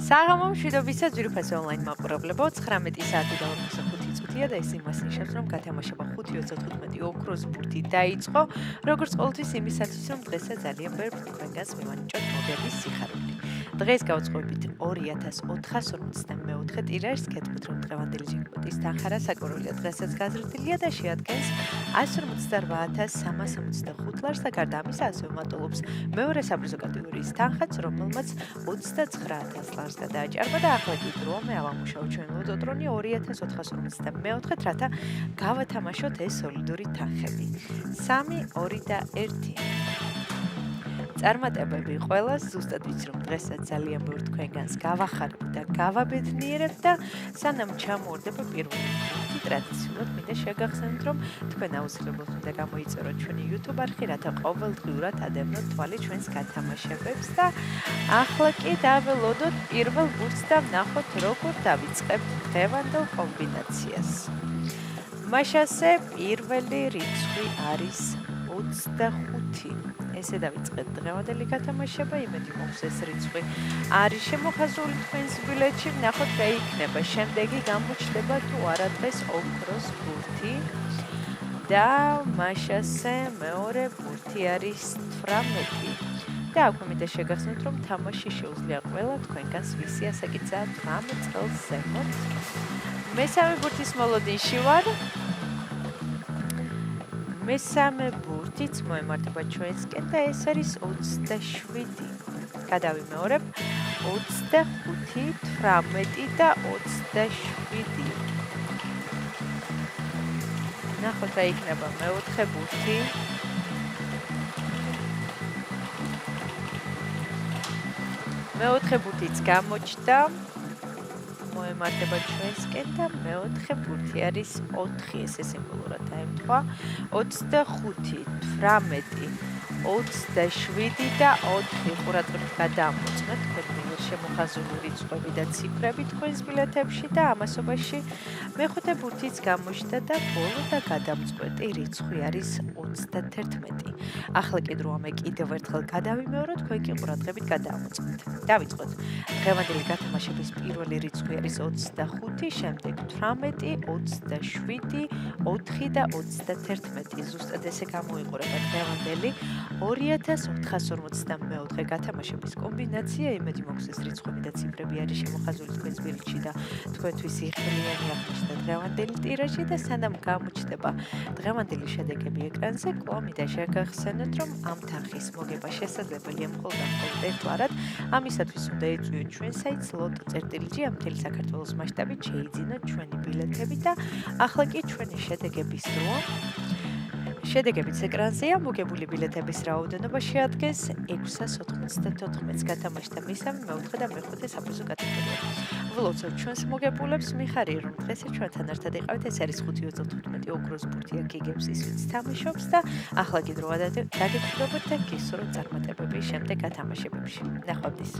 საღამო მშვიდობისა ძვირფასი ონლაინ მაყურებლებო 19 საათი და 45 წუთია და ეს იმას ნიშნავს რომ გათამაშება 5:35 ოქროს ბურთი დაიწყო როგორც ყოველთვის იმისათვის რომ დღესაც ძალიან ბევრი თქვენგანს მივანიჭოთ მოგების სიხარული დღეს გავწყობებით 2454 ტირაჟს გეტყვით რომ დღევანდელი ჯეკპოტის თანხა საკურველია დღესაც გაზრდილია და შეადგენს 158365 ლარს და გარდა ამისა ასევე მატულობს მეორე საპრიზო კატეგორიის თანხაც რომელმაც 29000 ლარს გადააჭარბა და ახლა კი დროა მე ავამუშავო ჩვენ ლოტოტრონი 2454 რათა გავათამაშოთ ეს სოლიდური თანხები 3 2 და 1 წარმატებები ყველას ზუსტად ვიცი რომ დღესაც ძალიან ბევრი თქვენგანს გავახარებ და გავაბედნიერებ და სანამ ჩამოვარდება პირველი პუნქტი ტრადიციულად მინდა შეგახსენოთ რომ თქვენ აუცილებლად უნდა გამოიწეროთ ჩვენი YouTube არხი რათა ყოველდღიურად ადევნოთ თვალი ჩვენს გათამაშებებს და ახლა კი დაველოდოთ პირველ ბურთს და ვნახოთ როგორ დავიწყებთ დღევანდელ კომბინაციას მაშასე პირველი რიცხვი არის 25 ესე დავიწყეთ დღევანდელი გათამაშება, იმედი მოხს ეს რიცხვი არის შემოხაზული თქვენს ბილეთში, ვნახოთ რა იქნება. შემდეგი გამოჩნდება თუ არა დღეს ოქროს ბურთი და მაშასე მეორე ბურთი არის 18. და აქვე მინდა შეგახსენოთ, რომ თამაში შეუძლია ყველა თქვენგანს ვისი ასაკიცაა 18 წელს ზემოთ. მესამე ბურთის მოლოდინში ვარ. მესამე ბურთიც მოემართება ჩვენსკენ და ეს არის 27. გადავიმეორებ 25, 18 და 27. ნახოთ რა იქნება მეოთხე ბურთი. მეოთხე ბურთიც გამოჩნდა. მოემართება ჩვენსკენ და მეოთხე ბურთი არის 4 ესე სიმბოლურად დაემთხვა 25 18 27 და 4 ყურადღებით გადაამოწმეთ თქვენ მიერ შემოხაზული რიცხვები და ციფრები თქვენს ბილეთებში და ამასობაში მეხუთე ბურთიც გამოჩნდა და ბოლო და გადამწყვეტი რიცხვი არის 31 ახლა კი დროა მე კიდევ ერთხელ გადავიმეოროთ თქვენ კი ყურადღებით გადაამოწმეთ დავიწყოთ დღევანდელი გათამაშების პირველი რიცხვი არის 25, შემდეგ 18, 27, 4 და 31. ზუსტად ესე გამოიყურება დღევანდელი 2454 გათამაშების კომბინაცია. იმედი მოხს ეს რიცხვები და ციფრები არის შემოხაზული თქვენს ბილეთში და თქვენთვის იღბლიანი აღმოჩნდა დღევანდელი ტირაჟი და სანამ გამოჩნდება დღევანდელი შედეგები ეკრანზე, კვლავ მინდა შეგახსენოთ, რომ ამ თანხის მოგება შესაძლებელია მხოლოდ ერთგვარად. ამისათვის უნდა ეწვიოთ ჩვენ საიტს loto.gr ამ მთელი საქართველოს მასშტაბით შეიძინოთ ჩვენი ბილეთები და ახლა კი ჩვენი შედეგების დროა. შედეგებიც ეკრანზეა, მოგებული ბილეთების რაოდენობა შეადგენს 694-ს გათამაშდა მესამე, მეოთხე და მეხუთე საპრიზო კატეგორია. ვლოცავთ ჩვენს მოგებულებს, მიხარია რომ დღეს ჩვენთან ერთად იყავით, ეს არის 5:35 ოქროს ბურთი აქ იგებს ის ვინც თამაშობს და ახლა კი დროა დაგეჭირებათ და გისურვებთ წარმატებები შემდეგ გათამაშებებში. ნახვამდის.